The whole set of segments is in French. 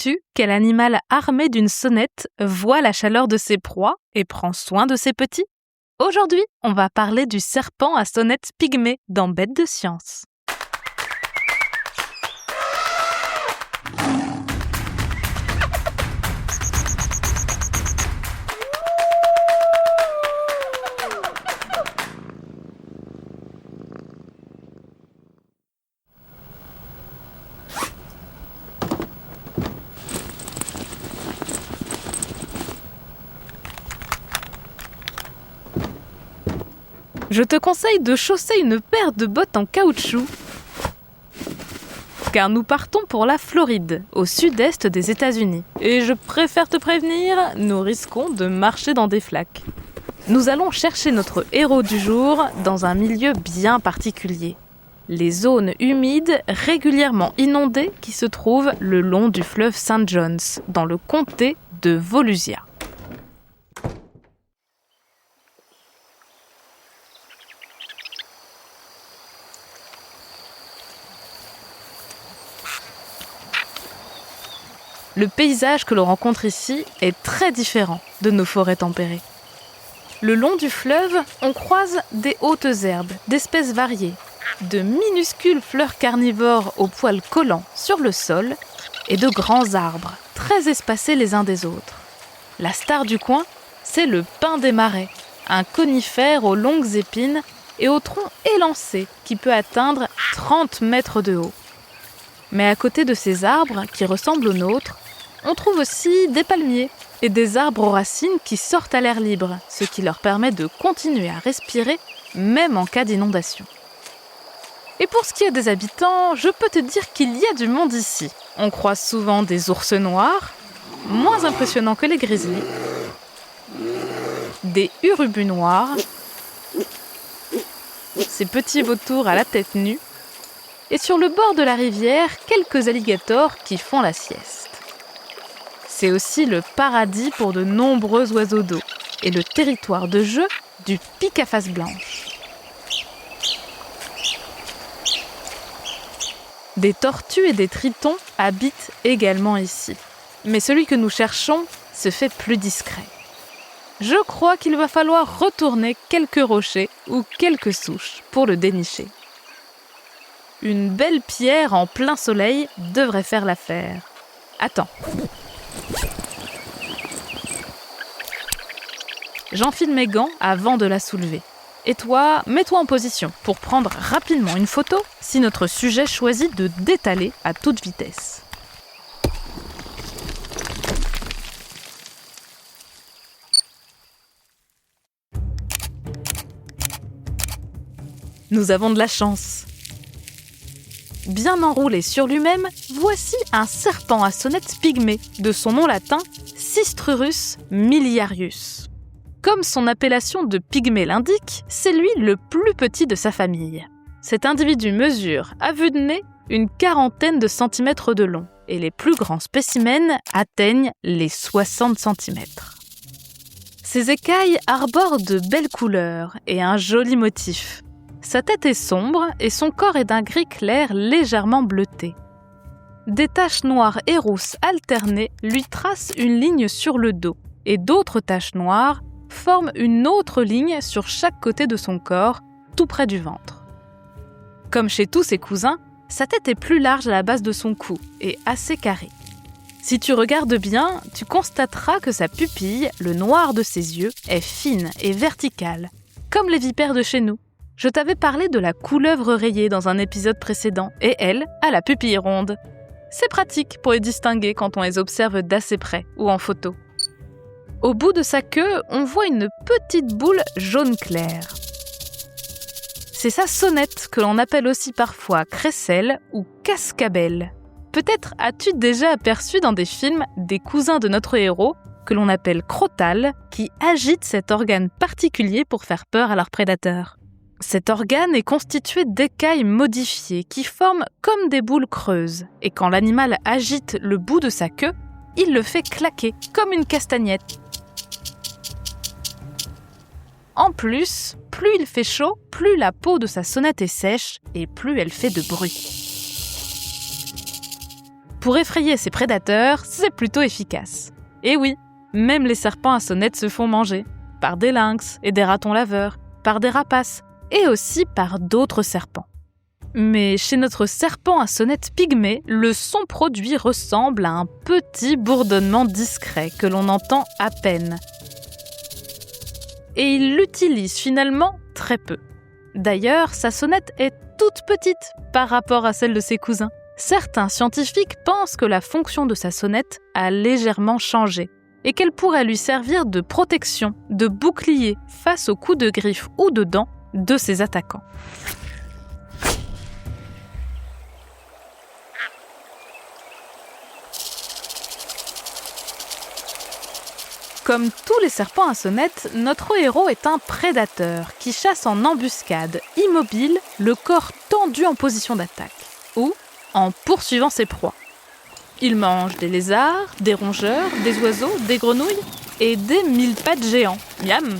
Savais-tu quel animal armé d'une sonnette voit la chaleur de ses proies et prend soin de ses petits? Aujourd'hui, on va parler du serpent à sonnette pygmée dans Bête de science. Je te conseille de chausser une paire de bottes en caoutchouc, car nous partons pour la Floride, au sud-est des États-Unis. Et je préfère te prévenir, nous risquons de marcher dans des flaques. Nous allons chercher notre héros du jour dans un milieu bien particulier. Les zones humides régulièrement inondées qui se trouvent le long du fleuve St. John's, dans le comté de Volusia. Le paysage que l'on rencontre ici est très différent de nos forêts tempérées. Le long du fleuve, on croise des hautes herbes, d'espèces variées, de minuscules fleurs carnivores aux poils collants sur le sol et de grands arbres, très espacés les uns des autres. La star du coin, c'est le pin des marais, un conifère aux longues épines et au tronc élancé qui peut atteindre 30 mètres de haut. Mais à côté de ces arbres qui ressemblent aux nôtres, on trouve aussi des palmiers et des arbres aux racines qui sortent à l'air libre, ce qui leur permet de continuer à respirer même en cas d'inondation. Et pour ce qui est des habitants, je peux te dire qu'il y a du monde ici. On croise souvent des ours noirs, moins impressionnants que les grizzlies, des urubus noirs, ces petits vautours à la tête nue, et sur le bord de la rivière, quelques alligators qui font la sieste. C'est aussi le paradis pour de nombreux oiseaux d'eau et le territoire de jeu du pic à face blanche. Des tortues et des tritons habitent également ici. Mais celui que nous cherchons se fait plus discret. Je crois qu'il va falloir retourner quelques rochers ou quelques souches pour le dénicher. Une belle pierre en plein soleil devrait faire l'affaire. Attends. J'enfile mes gants avant de la soulever. Et toi, mets-toi en position pour prendre rapidement une photo si notre sujet choisit de détaler à toute vitesse. Nous avons de la chance. Bien enroulé sur lui-même, voici un serpent à sonnette pygmée, de son nom latin Sistrurus miliarius. Comme son appellation de pygmée l'indique, c'est lui le plus petit de sa famille. Cet individu mesure, à vue de nez, une quarantaine de centimètres de long, et les plus grands spécimens atteignent les 60 centimètres. Ses écailles arborent de belles couleurs et un joli motif. Sa tête est sombre et son corps est d'un gris clair légèrement bleuté. Des taches noires et rousses alternées lui tracent une ligne sur le dos et d'autres taches noires forment une autre ligne sur chaque côté de son corps, tout près du ventre. Comme chez tous ses cousins, sa tête est plus large à la base de son cou et assez carrée. Si tu regardes bien, tu constateras que sa pupille, le noir de ses yeux, est fine et verticale, comme les vipères de chez nous. Je t'avais parlé de la couleuvre rayée dans un épisode précédent, et elle a la pupille ronde. C'est pratique pour les distinguer quand on les observe d'assez près ou en photo. Au bout de sa queue, on voit une petite boule jaune clair. C'est sa sonnette que l'on appelle aussi parfois crécelle ou cascabelle. Peut-être as-tu déjà aperçu dans des films des cousins de notre héros, que l'on appelle crotales, qui agitent cet organe particulier pour faire peur à leurs prédateurs. Cet organe est constitué d'écailles modifiées qui forment comme des boules creuses. Et quand l'animal agite le bout de sa queue, il le fait claquer comme une castagnette. En plus, plus il fait chaud, plus la peau de sa sonnette est sèche et plus elle fait de bruit. Pour effrayer ses prédateurs, c'est plutôt efficace. Et oui, même les serpents à sonnette se font manger, par des lynx et des ratons laveurs, par des rapaces, et aussi par d'autres serpents. Mais chez notre serpent à sonnette pygmée, le son produit ressemble à un petit bourdonnement discret que l'on entend à peine. Et il l'utilise finalement très peu. D'ailleurs, sa sonnette est toute petite par rapport à celle de ses cousins. Certains scientifiques pensent que la fonction de sa sonnette a légèrement changé et qu'elle pourrait lui servir de protection, de bouclier face aux coups de griffes ou de dents de ses attaquants. Comme tous les serpents à sonnette, notre héros est un prédateur qui chasse en embuscade, immobile, le corps tendu en position d'attaque, ou en poursuivant ses proies. Il mange des lézards, des rongeurs, des oiseaux, des grenouilles et des mille-pattes géants. Miam!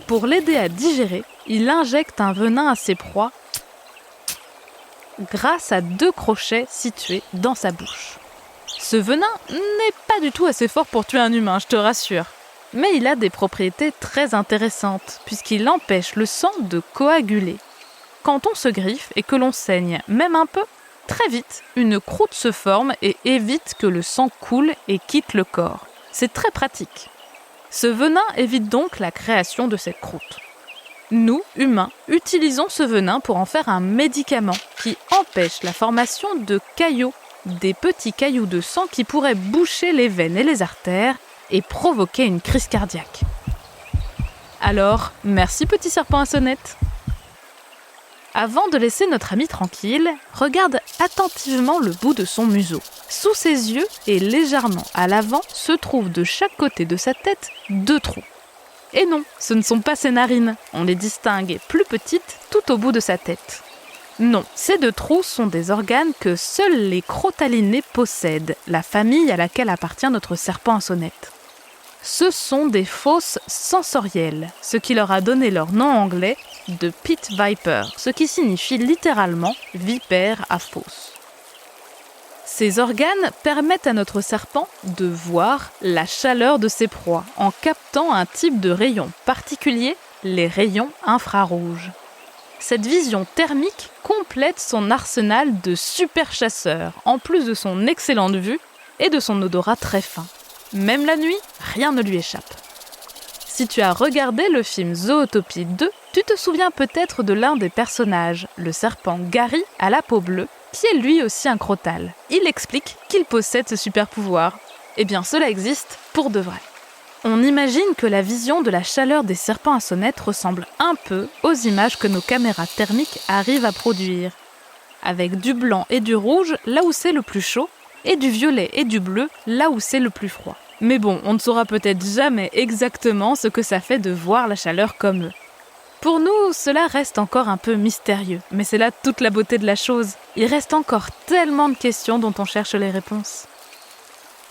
Pour l'aider à digérer, il injecte un venin à ses proies grâce à 2 crochets situés dans sa bouche. Ce venin n'est pas du tout assez fort pour tuer un humain, je te rassure. Mais il a des propriétés très intéressantes, puisqu'il empêche le sang de coaguler. Quand on se griffe et que l'on saigne, même un peu, très vite, une croûte se forme et évite que le sang coule et quitte le corps. C'est très pratique. Ce venin évite donc la création de cette croûte. Nous, humains, utilisons ce venin pour en faire un médicament qui empêche la formation de caillots, des petits cailloux de sang qui pourraient boucher les veines et les artères et provoquer une crise cardiaque. Alors, merci petit serpent à sonnette. Avant de laisser notre ami tranquille, regarde attentivement le bout de son museau. Sous ses yeux et légèrement à l'avant se trouvent de chaque côté de sa tête 2 trous. Et non, ce ne sont pas ses narines, on les distingue plus petites tout au bout de sa tête. Non, ces 2 trous sont des organes que seuls les crotalinés possèdent, la famille à laquelle appartient notre serpent à sonnette. Ce sont des fosses sensorielles, ce qui leur a donné leur nom anglais de pit viper, ce qui signifie littéralement vipère à fosse. Ces organes permettent à notre serpent de voir la chaleur de ses proies en captant un type de rayon particulier, les rayons infrarouges. Cette vision thermique complète son arsenal de super chasseurs, en plus de son excellente vue et de son odorat très fin. Même la nuit, rien ne lui échappe. Si tu as regardé le film Zootopie 2, tu te souviens peut-être de l'un des personnages, le serpent Gary à la peau bleue, qui est lui aussi un crotal. Il explique qu'il possède ce super pouvoir. Eh bien, cela existe pour de vrai. On imagine que la vision de la chaleur des serpents à sonnette ressemble un peu aux images que nos caméras thermiques arrivent à produire. Avec du blanc et du rouge là où c'est le plus chaud, et du violet et du bleu là où c'est le plus froid. Mais bon, on ne saura peut-être jamais exactement ce que ça fait de voir la chaleur comme eux. Pour nous, cela reste encore un peu mystérieux, mais c'est là toute la beauté de la chose. Il reste encore tellement de questions dont on cherche les réponses.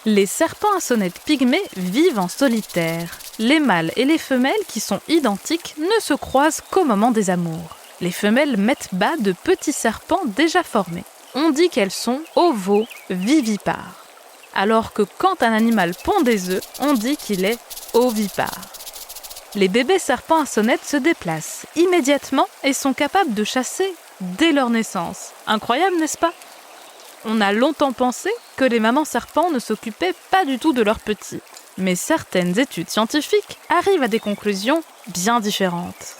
Les serpents à sonnette pygmées vivent en solitaire. Les mâles et les femelles, qui sont identiques, ne se croisent qu'au moment des amours. Les femelles mettent bas de petits serpents déjà formés. On dit qu'elles sont ovovivipares. Alors que quand un animal pond des œufs, on dit qu'il est ovipare. Les bébés serpents à sonnette se déplacent immédiatement et sont capables de chasser dès leur naissance. Incroyable, n'est-ce pas ? On a longtemps pensé que les mamans serpents ne s'occupaient pas du tout de leurs petits. Mais certaines études scientifiques arrivent à des conclusions bien différentes.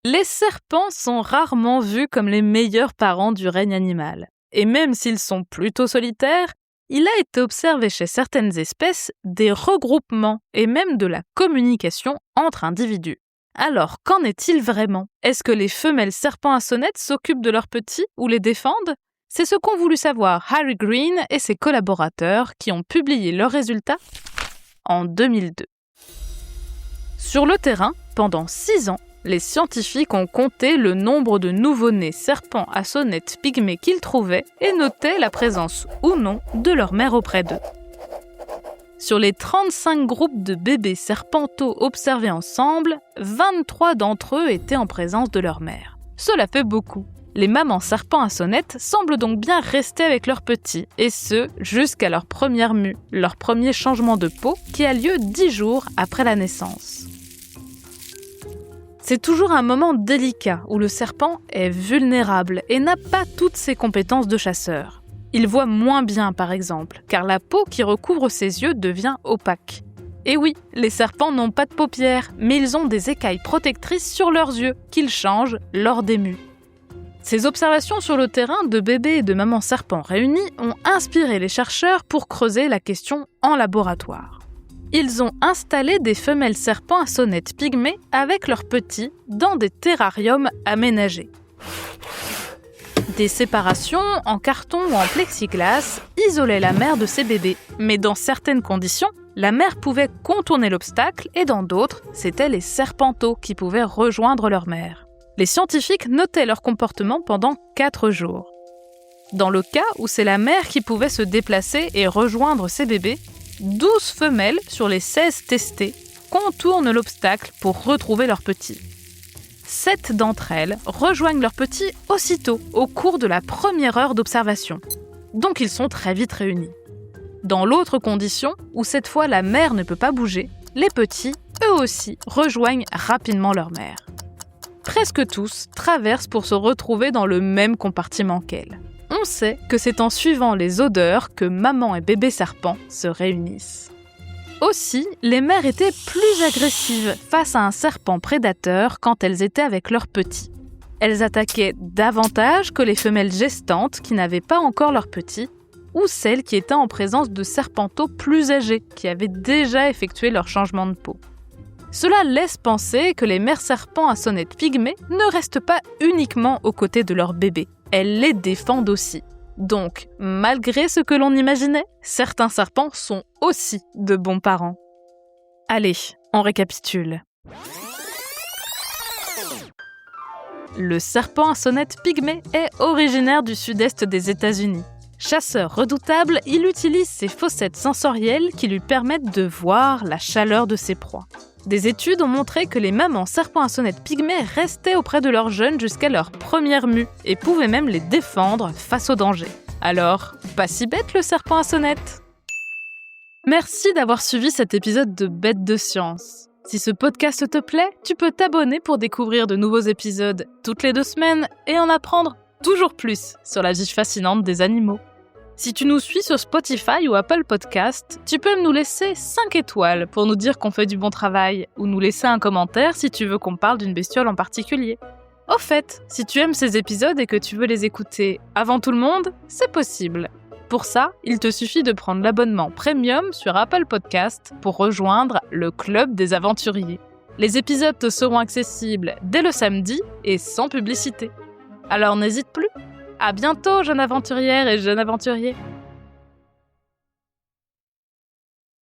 Les serpents sont rarement vus comme les meilleurs parents du règne animal. Et même s'ils sont plutôt solitaires, il a été observé chez certaines espèces des regroupements et même de la communication entre individus. Alors, qu'en est-il vraiment ? Est-ce que les femelles serpents à sonnette s'occupent de leurs petits ou les défendent ? C'est ce qu'ont voulu savoir Harry Green et ses collaborateurs qui ont publié leurs résultats en 2002. Sur le terrain, pendant 6 ans, les scientifiques ont compté le nombre de nouveau-nés serpents à sonnette pygmées qu'ils trouvaient et notaient la présence ou non de leur mère auprès d'eux. Sur les 35 groupes de bébés serpenteaux observés ensemble, 23 d'entre eux étaient en présence de leur mère. Cela fait beaucoup. Les mamans serpents à sonnette semblent donc bien rester avec leurs petits, et ce, jusqu'à leur première mue, leur premier changement de peau, qui a lieu 10 jours après la naissance. C'est toujours un moment délicat où le serpent est vulnérable et n'a pas toutes ses compétences de chasseur. Il voit moins bien, par exemple, car la peau qui recouvre ses yeux devient opaque. Et oui, les serpents n'ont pas de paupières, mais ils ont des écailles protectrices sur leurs yeux, qu'ils changent lors des mues. Ces observations sur le terrain de bébés et de mamans serpents réunis ont inspiré les chercheurs pour creuser la question en laboratoire. Ils ont installé des femelles serpents à sonnette pygmées avec leurs petits dans des terrariums aménagés. Des séparations en carton ou en plexiglas isolaient la mère de ses bébés, mais dans certaines conditions, la mère pouvait contourner l'obstacle et dans d'autres, c'étaient les serpenteaux qui pouvaient rejoindre leur mère. Les scientifiques notaient leur comportement pendant 4 jours. Dans le cas où c'est la mère qui pouvait se déplacer et rejoindre ses bébés, 12 femelles sur les 16 testées contournent l'obstacle pour retrouver leurs petits. 7 d'entre elles rejoignent leurs petits aussitôt, au cours de la première heure d'observation. Donc ils sont très vite réunis. Dans l'autre condition, où cette fois la mère ne peut pas bouger, les petits, eux aussi, rejoignent rapidement leur mère. Presque tous traversent pour se retrouver dans le même compartiment qu'elles. On sait que c'est en suivant les odeurs que maman et bébé serpent se réunissent. Aussi, les mères étaient plus agressives face à un serpent prédateur quand elles étaient avec leurs petits. Elles attaquaient davantage que les femelles gestantes qui n'avaient pas encore leurs petits, ou celles qui étaient en présence de serpenteaux plus âgés qui avaient déjà effectué leur changement de peau. Cela laisse penser que les mères serpents à sonnette pygmées ne restent pas uniquement aux côtés de leurs bébés, elles les défendent aussi. Donc, malgré ce que l'on imaginait, certains serpents sont aussi de bons parents. Allez, on récapitule. Le serpent à sonnette pygmée est originaire du sud-est des États-Unis. Chasseur redoutable, il utilise ses fossettes sensorielles qui lui permettent de voir la chaleur de ses proies. Des études ont montré que les mamans serpents à sonnette pygmées restaient auprès de leurs jeunes jusqu'à leur première mue et pouvaient même les défendre face au danger. Alors, pas si bête le serpent à sonnette. Merci d'avoir suivi cet épisode de Bêtes de science. Si ce podcast te plaît, tu peux t'abonner pour découvrir de nouveaux épisodes toutes les 2 semaines et en apprendre toujours plus sur la vie fascinante des animaux. Si tu nous suis sur Spotify ou Apple Podcast, tu peux nous laisser 5 étoiles pour nous dire qu'on fait du bon travail ou nous laisser un commentaire si tu veux qu'on parle d'une bestiole en particulier. Au fait, si tu aimes ces épisodes et que tu veux les écouter avant tout le monde, c'est possible. Pour ça, il te suffit de prendre l'abonnement Premium sur Apple Podcast pour rejoindre le Club des Aventuriers. Les épisodes te seront accessibles dès le samedi et sans publicité. Alors n'hésite plus. À bientôt, jeune aventurière et jeune aventurier.